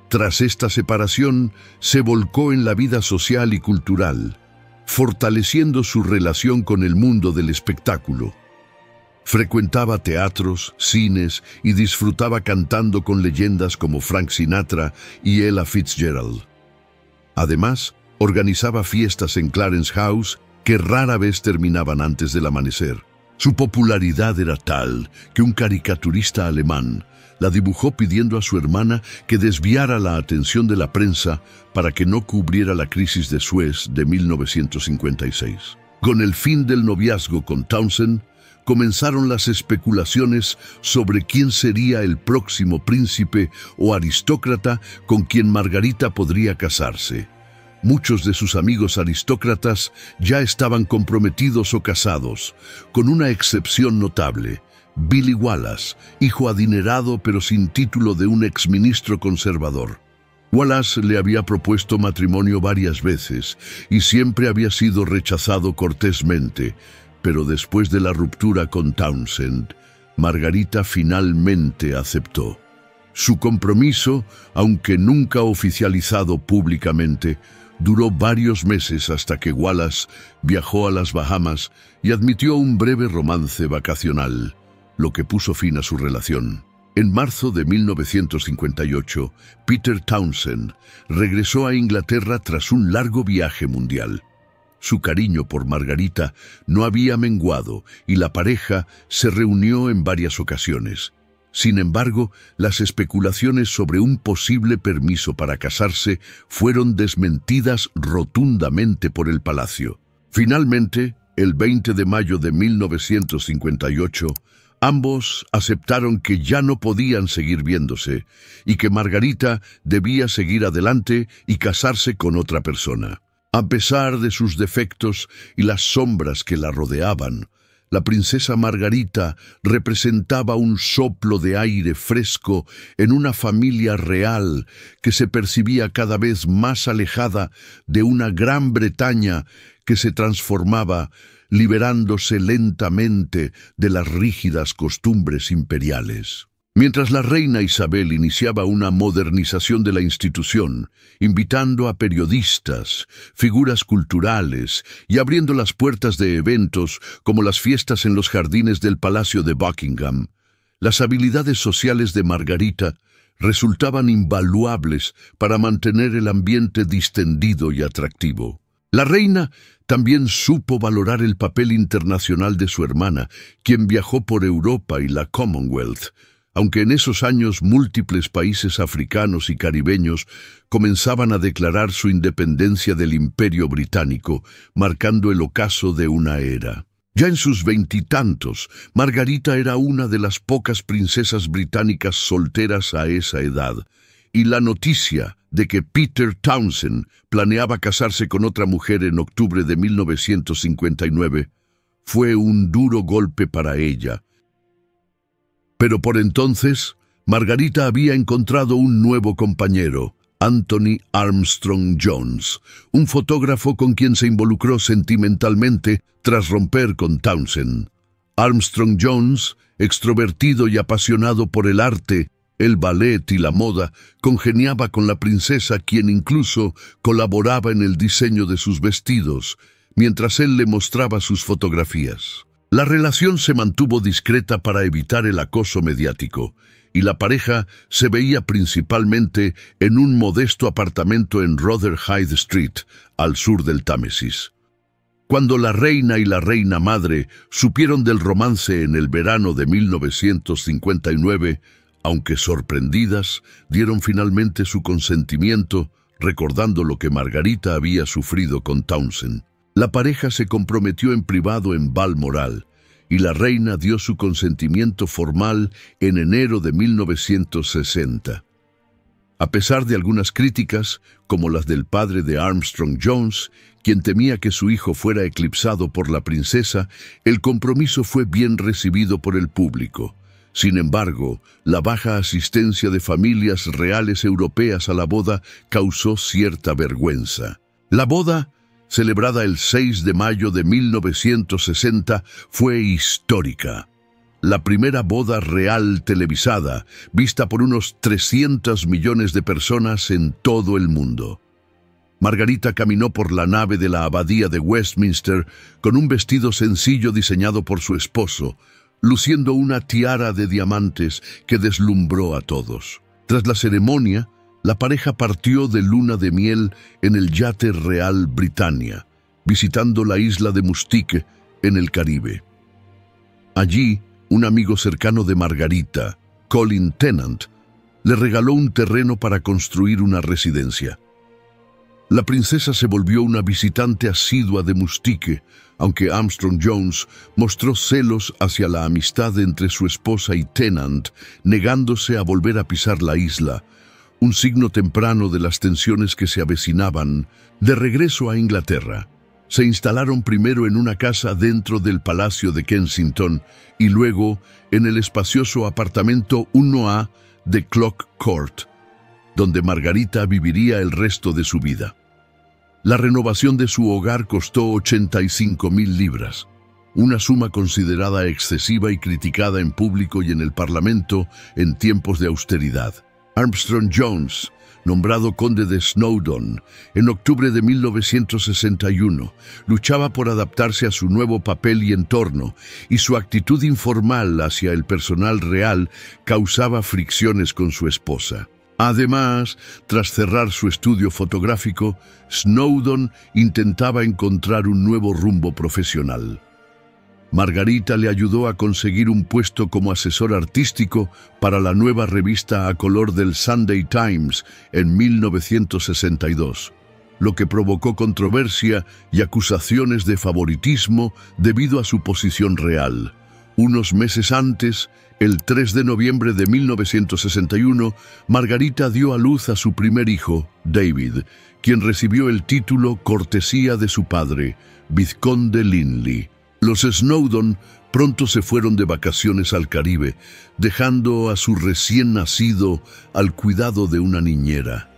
Tras esta separación, se volcó en la vida social y cultural, fortaleciendo su relación con el mundo del espectáculo. Frecuentaba teatros, cines y disfrutaba cantando con leyendas como Frank Sinatra y Ella Fitzgerald. Además, organizaba fiestas en Clarence House que rara vez terminaban antes del amanecer. Su popularidad era tal que un caricaturista alemán la dibujó pidiendo a su hermana que desviara la atención de la prensa para que no cubriera la crisis de Suez de 1956. Con el fin del noviazgo con Townshend, comenzaron las especulaciones sobre quién sería el próximo príncipe o aristócrata con quien Margarita podría casarse. Muchos de sus amigos aristócratas ya estaban comprometidos o casados, con una excepción notable: Billy Wallace, hijo adinerado pero sin título de un exministro conservador. Wallace le había propuesto matrimonio varias veces y siempre había sido rechazado cortésmente, pero después de la ruptura con Townshend, Margarita finalmente aceptó. Su compromiso, aunque nunca oficializado públicamente, duró varios meses hasta que Wallace viajó a las Bahamas y admitió un breve romance vacacional, lo que puso fin a su relación. En marzo de 1958, Peter Townshend regresó a Inglaterra tras un largo viaje mundial. Su cariño por Margarita no había menguado y la pareja se reunió en varias ocasiones. Sin embargo, las especulaciones sobre un posible permiso para casarse fueron desmentidas rotundamente por el palacio. Finalmente, el 20 de mayo de 1958, ambos aceptaron que ya no podían seguir viéndose y que Margarita debía seguir adelante y casarse con otra persona. A pesar de sus defectos y las sombras que la rodeaban, la princesa Margarita representaba un soplo de aire fresco en una familia real que se percibía cada vez más alejada de una Gran Bretaña que se transformaba, liberándose lentamente de las rígidas costumbres imperiales. Mientras la reina Isabel iniciaba una modernización de la institución, invitando a periodistas, figuras culturales y abriendo las puertas de eventos como las fiestas en los jardines del Palacio de Buckingham, las habilidades sociales de Margarita resultaban invaluables para mantener el ambiente distendido y atractivo. La reina también supo valorar el papel internacional de su hermana, quien viajó por Europa y la Commonwealth, aunque en esos años múltiples países africanos y caribeños comenzaban a declarar su independencia del Imperio Británico, marcando el ocaso de una era. Ya en sus veintitantos, Margarita era una de las pocas princesas británicas solteras a esa edad, y la noticia de que Peter Townsend planeaba casarse con otra mujer en octubre de 1959 fue un duro golpe para ella. Pero por entonces, Margarita había encontrado un nuevo compañero, Anthony Armstrong Jones, un fotógrafo con quien se involucró sentimentalmente tras romper con Townsend. Armstrong Jones, extrovertido y apasionado por el arte, el ballet y la moda, congeniaba con la princesa, quien incluso colaboraba en el diseño de sus vestidos, mientras él le mostraba sus fotografías. La relación se mantuvo discreta para evitar el acoso mediático, y la pareja se veía principalmente en un modesto apartamento en Rotherhithe Street, al sur del Támesis. Cuando la reina y la reina madre supieron del romance en el verano de 1959, aunque sorprendidas, dieron finalmente su consentimiento, recordando lo que Margarita había sufrido con Townsend. La pareja se comprometió en privado en Balmoral, y la reina dio su consentimiento formal en enero de 1960. A pesar de algunas críticas, como las del padre de Armstrong Jones, quien temía que su hijo fuera eclipsado por la princesa, el compromiso fue bien recibido por el público. Sin embargo, la baja asistencia de familias reales europeas a la boda causó cierta vergüenza. La boda, celebrada el 6 de mayo de 1960, fue histórica. La primera boda real televisada, vista por unos 300 millones de personas en todo el mundo. Margarita caminó por la nave de la abadía de Westminster con un vestido sencillo diseñado por su esposo, luciendo una tiara de diamantes que deslumbró a todos. Tras la ceremonia, la pareja partió de luna de miel en el yate real Britannia, visitando la isla de Mustique, en el Caribe. Allí, un amigo cercano de Margarita, Colin Tennant, le regaló un terreno para construir una residencia. La princesa se volvió una visitante asidua de Mustique, aunque Armstrong Jones mostró celos hacia la amistad entre su esposa y Tennant, negándose a volver a pisar la isla, un signo temprano de las tensiones que se avecinaban. De regreso a Inglaterra, se instalaron primero en una casa dentro del Palacio de Kensington y luego en el espacioso apartamento 1A de Clock Court, donde Margarita viviría el resto de su vida. La renovación de su hogar costó 85.000 libras, una suma considerada excesiva y criticada en público y en el Parlamento en tiempos de austeridad. Armstrong Jones, nombrado conde de Snowdon en octubre de 1961, luchaba por adaptarse a su nuevo papel y entorno, y su actitud informal hacia el personal real causaba fricciones con su esposa. Además, tras cerrar su estudio fotográfico, Snowdon intentaba encontrar un nuevo rumbo profesional. Margarita le ayudó a conseguir un puesto como asesor artístico para la nueva revista a color del Sunday Times en 1962, lo que provocó controversia y acusaciones de favoritismo debido a su posición real. Unos meses antes, el 3 de noviembre de 1961, Margarita dio a luz a su primer hijo, David, quien recibió el título cortesía de su padre, Vizconde Linley. Los Snowdon pronto se fueron de vacaciones al Caribe, dejando a su recién nacido al cuidado de una niñera.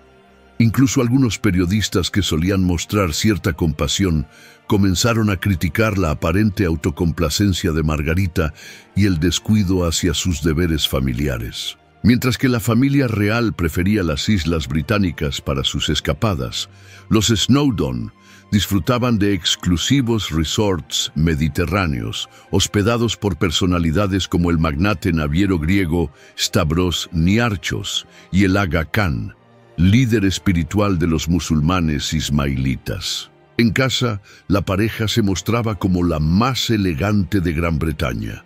Incluso algunos periodistas que solían mostrar cierta compasión comenzaron a criticar la aparente autocomplacencia de Margarita y el descuido hacia sus deberes familiares. Mientras que la familia real prefería las Islas Británicas para sus escapadas, los Snowdon disfrutaban de exclusivos resorts mediterráneos, hospedados por personalidades como el magnate naviero griego Stavros Niarchos y el Aga Khan, líder espiritual de los musulmanes ismailitas. En casa, la pareja se mostraba como la más elegante de Gran Bretaña.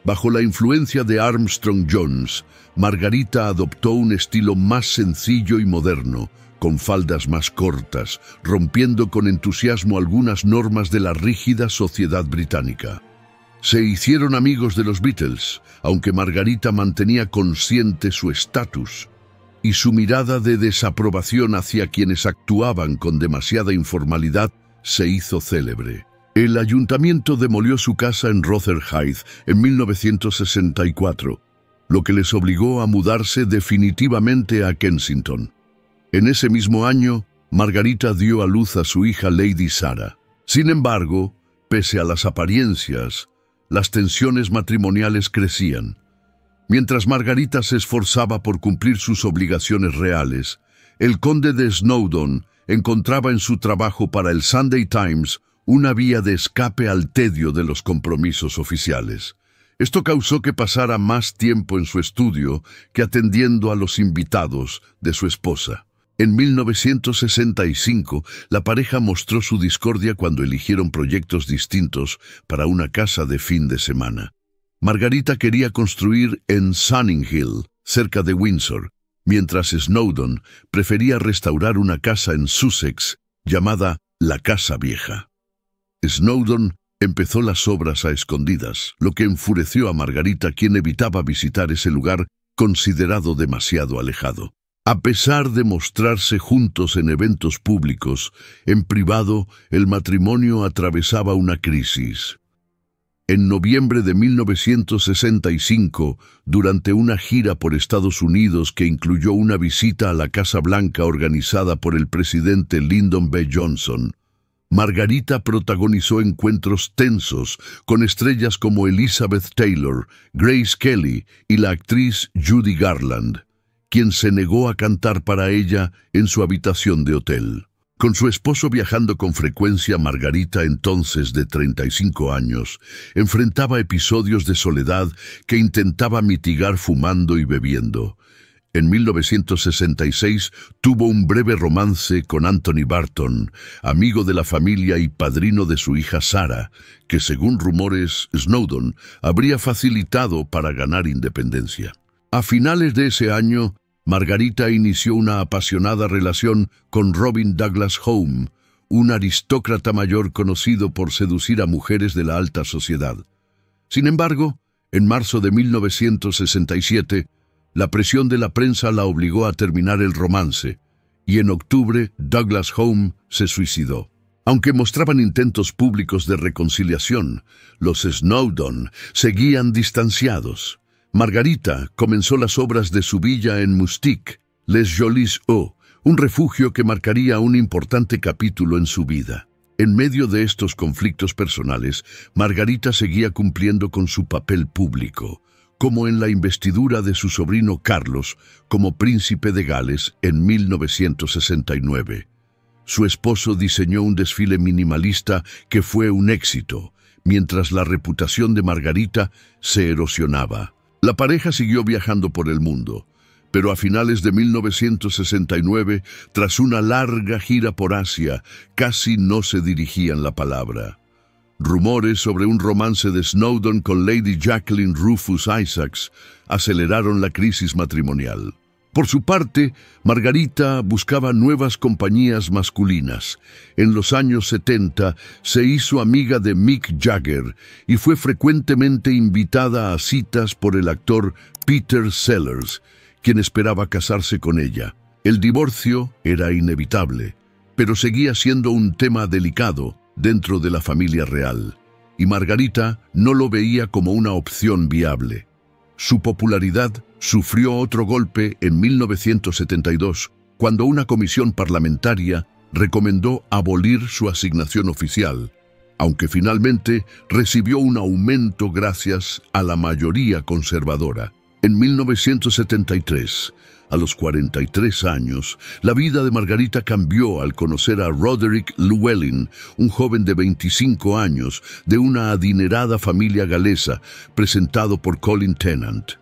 Bajo la influencia de Armstrong Jones, Margarita adoptó un estilo más sencillo y moderno, con faldas más cortas, rompiendo con entusiasmo algunas normas de la rígida sociedad británica. Se hicieron amigos de los Beatles, aunque Margarita mantenía consciente su estatus, y su mirada de desaprobación hacia quienes actuaban con demasiada informalidad se hizo célebre. El ayuntamiento demolió su casa en Rotherhithe en 1964, lo que les obligó a mudarse definitivamente a Kensington. En ese mismo año, Margarita dio a luz a su hija Lady Sarah. Sin embargo, pese a las apariencias, las tensiones matrimoniales crecían. Mientras Margarita se esforzaba por cumplir sus obligaciones reales, el conde de Snowdon encontraba en su trabajo para el Sunday Times una vía de escape al tedio de los compromisos oficiales. Esto causó que pasara más tiempo en su estudio que atendiendo a los invitados de su esposa. En 1965, la pareja mostró su discordia cuando eligieron proyectos distintos para una casa de fin de semana. Margarita quería construir en Sunninghill, cerca de Windsor, mientras Snowdon prefería restaurar una casa en Sussex llamada La Casa Vieja. Snowdon empezó las obras a escondidas, lo que enfureció a Margarita, quien evitaba visitar ese lugar considerado demasiado alejado. A pesar de mostrarse juntos en eventos públicos, en privado el matrimonio atravesaba una crisis. En noviembre de 1965, durante una gira por Estados Unidos que incluyó una visita a la Casa Blanca organizada por el presidente Lyndon B. Johnson, Margarita protagonizó encuentros tensos con estrellas como Elizabeth Taylor, Grace Kelly y la actriz Judy Garland, quien se negó a cantar para ella en su habitación de hotel. Con su esposo viajando con frecuencia, Margarita, entonces de 35 años, enfrentaba episodios de soledad que intentaba mitigar fumando y bebiendo. En 1966 tuvo un breve romance con Anthony Barton, amigo de la familia y padrino de su hija Sarah, que según rumores Snowdon habría facilitado para ganar independencia. A finales de ese año, Margarita inició una apasionada relación con Robin Douglas Home, un aristócrata mayor conocido por seducir a mujeres de la alta sociedad. Sin embargo, en marzo de 1967, la presión de la prensa la obligó a terminar el romance, y en octubre Douglas Home se suicidó. Aunque mostraban intentos públicos de reconciliación, los Snowdon seguían distanciados. Margarita comenzó las obras de su villa en Moustique, Les Jolis Eaux, un refugio que marcaría un importante capítulo en su vida. En medio de estos conflictos personales, Margarita seguía cumpliendo con su papel público, como en la investidura de su sobrino Carlos como príncipe de Gales en 1969. Su esposo diseñó un desfile minimalista que fue un éxito, mientras la reputación de Margarita se erosionaba. La pareja siguió viajando por el mundo, Pero a finales de 1969, tras una larga gira por Asia, casi no se dirigían la palabra. Rumores sobre un romance de Snowdon con Lady Jacqueline Rufus Isaacs aceleraron la crisis matrimonial. Por su parte, Margarita buscaba nuevas compañías masculinas. En los años 70 se hizo amiga de Mick Jagger y fue frecuentemente invitada a citas por el actor Peter Sellers, quien esperaba casarse con ella. El divorcio era inevitable, pero seguía siendo un tema delicado dentro de la familia real, y Margarita no lo veía como una opción viable. Su popularidad sufrió otro golpe en 1972, cuando una comisión parlamentaria recomendó abolir su asignación oficial, aunque finalmente recibió un aumento gracias a la mayoría conservadora. En 1973, a los 43 años, la vida de Margarita cambió al conocer a Roderick Llewellyn, un joven de 25 años de una adinerada familia galesa, presentado por Colin Tennant.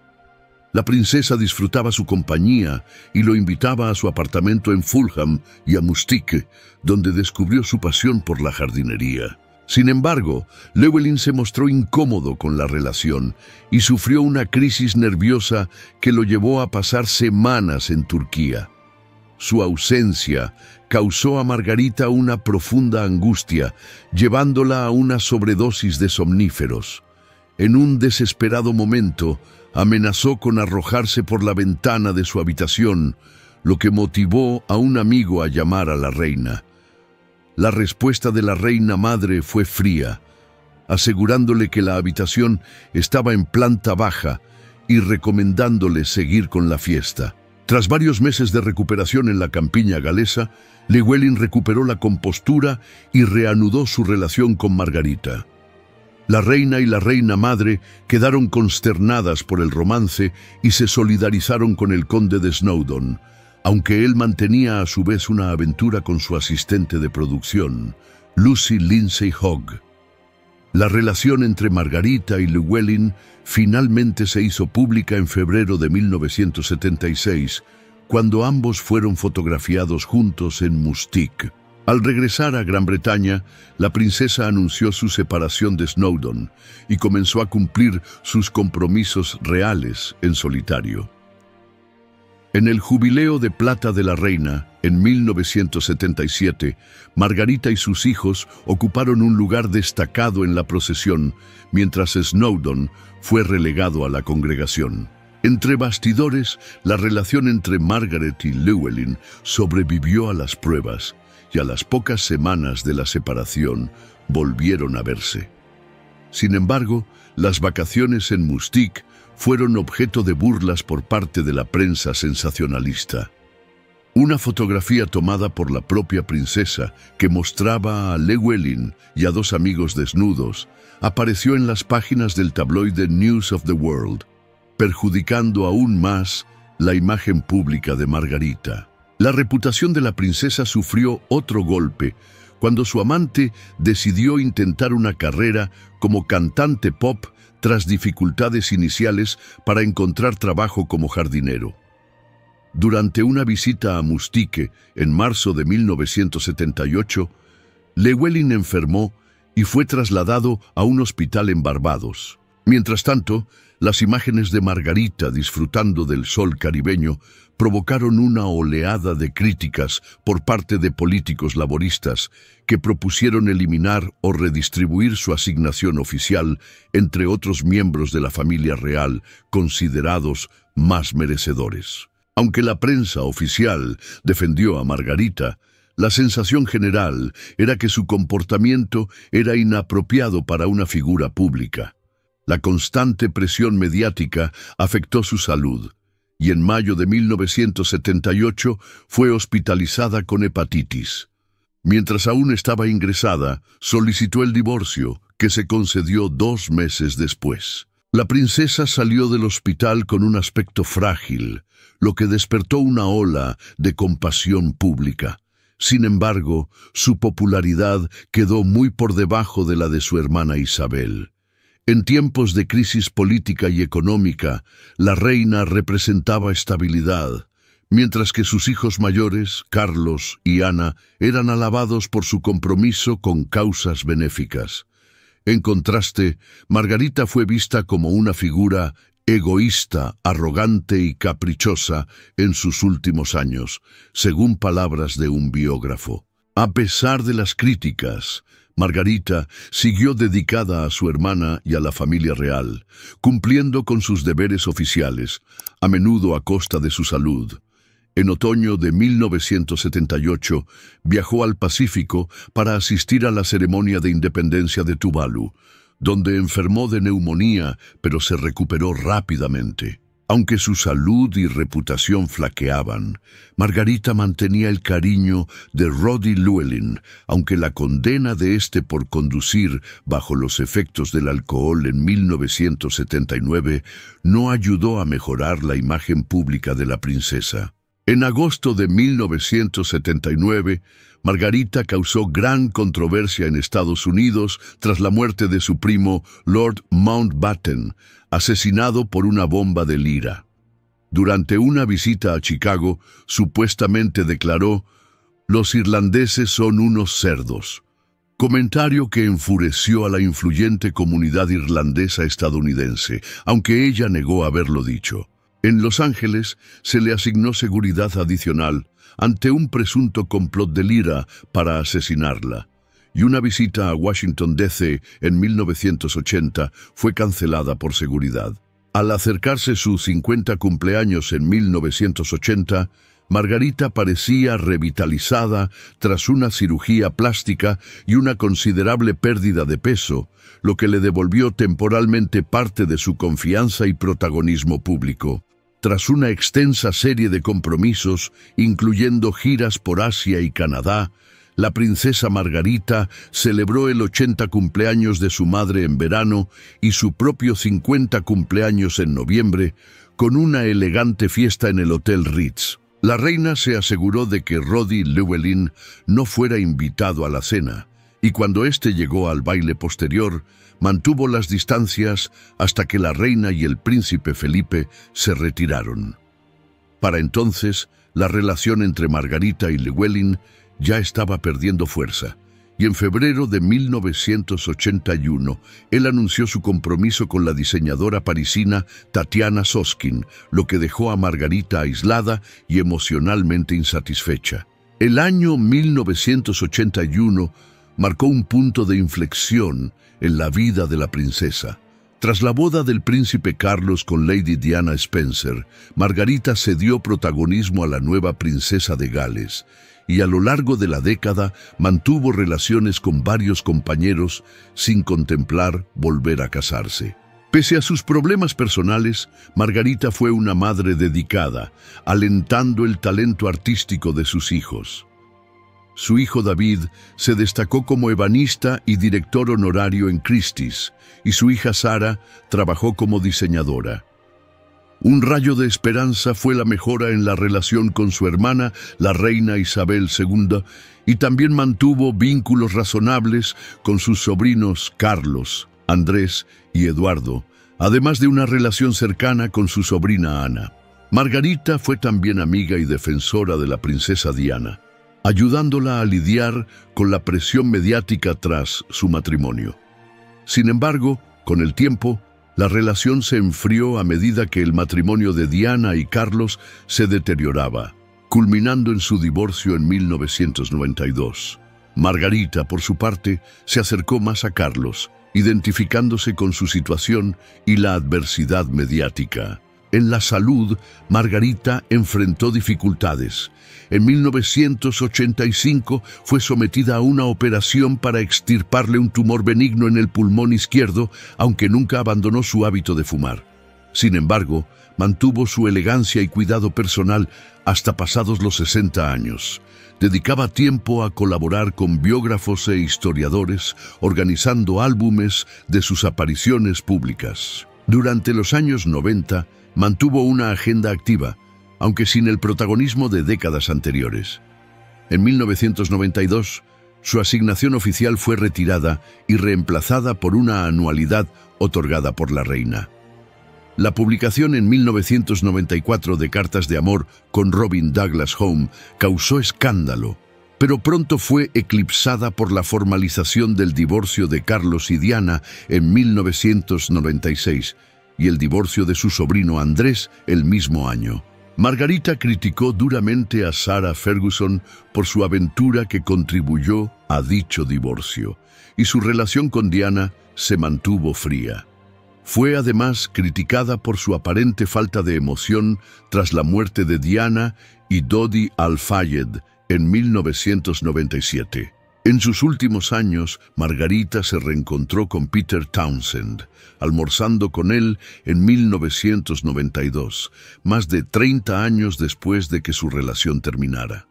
La princesa disfrutaba su compañía y lo invitaba a su apartamento en Fulham y a Mustique, donde descubrió su pasión por la jardinería. Sin embargo, Llewellyn se mostró incómodo con la relación y sufrió una crisis nerviosa que lo llevó a pasar semanas en Turquía. Su ausencia causó a Margarita una profunda angustia, llevándola a una sobredosis de somníferos. En un desesperado momento, amenazó con arrojarse por la ventana de su habitación, lo que motivó a un amigo a llamar a la reina. La respuesta de la reina madre fue fría, asegurándole que la habitación estaba en planta baja y recomendándole seguir con la fiesta. Tras varios meses de recuperación en la campiña galesa, Llewellyn recuperó la compostura y reanudó su relación con Margarita. La reina y la reina madre quedaron consternadas por el romance y se solidarizaron con el conde de Snowdon, aunque él mantenía a su vez una aventura con su asistente de producción, Lucy Lindsay Hogg. La relación entre Margarita y Llewellyn finalmente se hizo pública en febrero de 1976, cuando ambos fueron fotografiados juntos en Mustique. Al regresar a Gran Bretaña, la princesa anunció su separación de Snowdon y comenzó a cumplir sus compromisos reales en solitario. En el Jubileo de Plata de la Reina, en 1977, Margarita y sus hijos ocuparon un lugar destacado en la procesión, mientras Snowdon fue relegado a la congregación. Entre bastidores, la relación entre Margaret y Llewellyn sobrevivió a las pruebas, y a las pocas semanas de la separación volvieron a verse. Sin embargo, las vacaciones en Mustique fueron objeto de burlas por parte de la prensa sensacionalista. Una fotografía tomada por la propia princesa, que mostraba a Llewellyn y a dos amigos desnudos, apareció en las páginas del tabloide News of the World, perjudicando aún más la imagen pública de Margarita. La reputación de la princesa sufrió otro golpe cuando su amante decidió intentar una carrera como cantante pop tras dificultades iniciales para encontrar trabajo como jardinero. Durante una visita a Mustique en marzo de 1978, Llewellyn enfermó y fue trasladado a un hospital en Barbados. Mientras tanto, las imágenes de Margarita disfrutando del sol caribeño provocaron una oleada de críticas por parte de políticos laboristas que propusieron eliminar o redistribuir su asignación oficial entre otros miembros de la familia real considerados más merecedores. Aunque la prensa oficial defendió a Margarita, la sensación general era que su comportamiento era inapropiado para una figura pública. La constante presión mediática afectó su salud, y en mayo de 1978 fue hospitalizada con hepatitis. Mientras aún estaba ingresada, solicitó el divorcio, que se concedió 2 meses después. La princesa salió del hospital con un aspecto frágil, lo que despertó una ola de compasión pública. Sin embargo, su popularidad quedó muy por debajo de la de su hermana Isabel. En tiempos de crisis política y económica, la reina representaba estabilidad, mientras que sus hijos mayores, Carlos y Ana, eran alabados por su compromiso con causas benéficas. En contraste, Margarita fue vista como una figura egoísta, arrogante y caprichosa en sus últimos años, según palabras de un biógrafo. A pesar de las críticas, Margarita siguió dedicada a su hermana y a la familia real, cumpliendo con sus deberes oficiales, a menudo a costa de su salud. En otoño de 1978 viajó al Pacífico para asistir a la ceremonia de independencia de Tuvalu, donde enfermó de neumonía, pero se recuperó rápidamente. Aunque su salud y reputación flaqueaban, Margarita mantenía el cariño de Roddy Llewellyn, aunque la condena de este por conducir bajo los efectos del alcohol en 1979 no ayudó a mejorar la imagen pública de la princesa. En agosto de 1979, Margarita causó gran controversia en Estados Unidos tras la muerte de su primo Lord Mountbatten, asesinado por una bomba de Lira. Durante una visita a Chicago, supuestamente declaró: «Los irlandeses son unos cerdos», comentario que enfureció a la influyente comunidad irlandesa estadounidense, aunque ella negó haberlo dicho. En Los Ángeles se le asignó seguridad adicional ante un presunto complot de Lira para asesinarla, y una visita a Washington, D.C. en 1980 fue cancelada por seguridad. Al acercarse su 50 cumpleaños en 1980, Margarita parecía revitalizada tras una cirugía plástica y una considerable pérdida de peso, lo que le devolvió temporalmente parte de su confianza y protagonismo público. Tras una extensa serie de compromisos, incluyendo giras por Asia y Canadá, la princesa Margarita celebró el 80 cumpleaños de su madre en verano y su propio 50 cumpleaños en noviembre, con una elegante fiesta en el Hotel Ritz. La reina se aseguró de que Roddy Llewellyn no fuera invitado a la cena, y cuando éste llegó al baile posterior, mantuvo las distancias hasta que la reina y el príncipe Felipe se retiraron. Para entonces, la relación entre Margarita y Llewellyn ya estaba perdiendo fuerza, y en febrero de 1981 él anunció su compromiso con la diseñadora parisina Tatiana Soskin, lo que dejó a Margarita aislada y emocionalmente insatisfecha. El año 1981 marcó un punto de inflexión en la vida de la princesa. Tras la boda del príncipe Carlos con Lady Diana Spencer, Margarita cedió protagonismo a la nueva princesa de Gales, y a lo largo de la década mantuvo relaciones con varios compañeros sin contemplar volver a casarse. Pese a sus problemas personales, Margarita fue una madre dedicada, alentando el talento artístico de sus hijos. Su hijo David se destacó como ebanista y director honorario en Christie's, y su hija Sara trabajó como diseñadora. Un rayo de esperanza fue la mejora en la relación con su hermana, la reina Isabel II, y también mantuvo vínculos razonables con sus sobrinos Carlos, Andrés y Eduardo, además de una relación cercana con su sobrina Ana. Margarita fue también amiga y defensora de la princesa Diana, ayudándola a lidiar con la presión mediática tras su matrimonio. Sin embargo, con el tiempo, la relación se enfrió a medida que el matrimonio de Diana y Carlos se deterioraba, culminando en su divorcio en 1992. Margarita, por su parte, se acercó más a Carlos, identificándose con su situación y la adversidad mediática. En la salud, Margarita enfrentó dificultades. En 1985 fue sometida a una operación para extirparle un tumor benigno en el pulmón izquierdo, aunque nunca abandonó su hábito de fumar. Sin embargo, mantuvo su elegancia y cuidado personal hasta pasados los 60 años. Dedicaba tiempo a colaborar con biógrafos e historiadores, organizando álbumes de sus apariciones públicas. Durante los años 90, mantuvo una agenda activa, aunque sin el protagonismo de décadas anteriores. En 1992, Su asignación oficial fue retirada y reemplazada por una anualidad otorgada por la reina. La publicación en 1994 de cartas de amor con Robin Douglas Home causó escándalo, pero pronto fue eclipsada por la formalización del divorcio de Carlos y Diana en 1996 y el divorcio de su sobrino Andrés el mismo año. Margarita criticó duramente a Sarah Ferguson por su aventura que contribuyó a dicho divorcio, y su relación con Diana se mantuvo fría. Fue además criticada por su aparente falta de emoción tras la muerte de Diana y Dodi Al-Fayed en 1997. En sus últimos años, Margarita se reencontró con Peter Townsend, almorzando con él en 1992, más de 30 años después de que su relación terminara.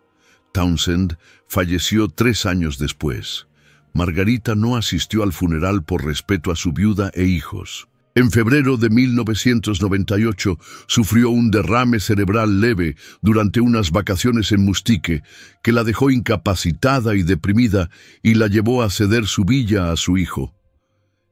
Townsend falleció 3 años después. Margarita no asistió al funeral por respeto a su viuda e hijos. En febrero de 1998 sufrió un derrame cerebral leve durante unas vacaciones en Mustique que la dejó incapacitada y deprimida y la llevó a ceder su villa a su hijo.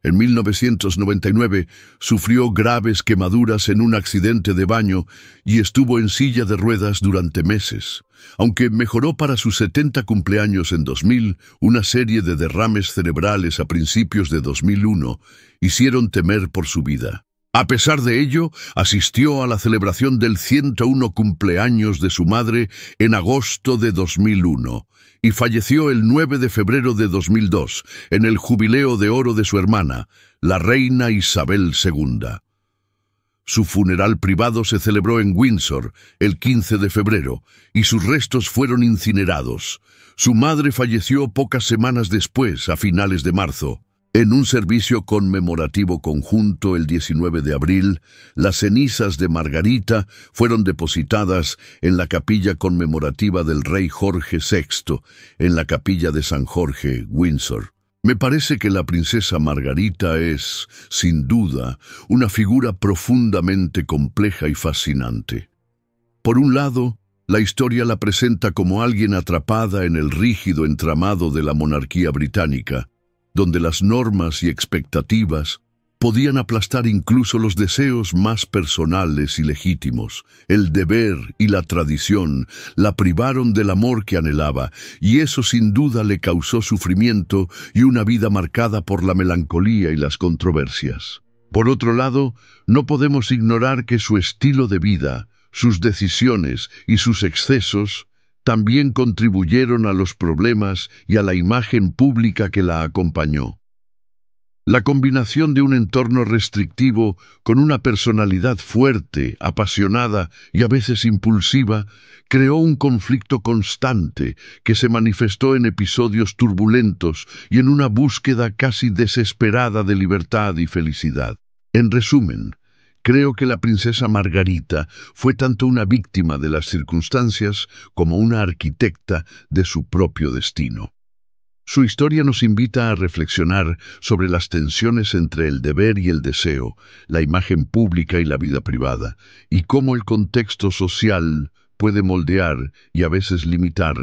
En 1999 sufrió graves quemaduras en un accidente de baño y estuvo en silla de ruedas durante meses. Aunque mejoró para sus 70 cumpleaños en 2000, una serie de derrames cerebrales a principios de 2001 hicieron temer por su vida. A pesar de ello, asistió a la celebración del 101 cumpleaños de su madre en agosto de 2001 y falleció el 9 de febrero de 2002 en el jubileo de oro de su hermana, la reina Isabel II. Su funeral privado se celebró en Windsor el 15 de febrero y sus restos fueron incinerados. Su madre falleció pocas semanas después, a finales de marzo. En un servicio conmemorativo conjunto el 19 de abril, las cenizas de Margarita fueron depositadas en la capilla conmemorativa del rey Jorge VI, en la capilla de San Jorge, Windsor. Me parece que la princesa Margarita es, sin duda, una figura profundamente compleja y fascinante. Por un lado, la historia la presenta como alguien atrapada en el rígido entramado de la monarquía británica, donde las normas y expectativas podían aplastar incluso los deseos más personales y legítimos. El deber y la tradición la privaron del amor que anhelaba, y eso sin duda le causó sufrimiento y una vida marcada por la melancolía y las controversias. Por otro lado, no podemos ignorar que su estilo de vida, sus decisiones y sus excesos también contribuyeron a los problemas y a la imagen pública que la acompañó. La combinación de un entorno restrictivo con una personalidad fuerte, apasionada y a veces impulsiva, creó un conflicto constante que se manifestó en episodios turbulentos y en una búsqueda casi desesperada de libertad y felicidad. En resumen, creo que la princesa Margarita fue tanto una víctima de las circunstancias como una arquitecta de su propio destino. Su historia nos invita a reflexionar sobre las tensiones entre el deber y el deseo, la imagen pública y la vida privada, y cómo el contexto social puede moldear y a veces limitar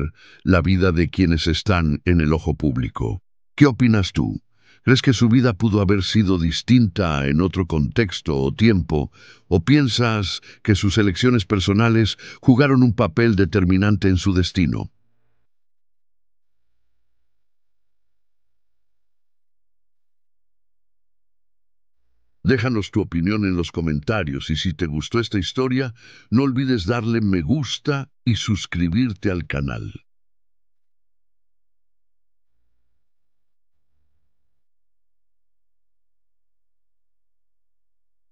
la vida de quienes están en el ojo público. ¿Qué opinas tú? ¿Crees que su vida pudo haber sido distinta en otro contexto o tiempo? ¿O piensas que sus elecciones personales jugaron un papel determinante en su destino? Déjanos tu opinión en los comentarios y si te gustó esta historia, no olvides darle me gusta y suscribirte al canal.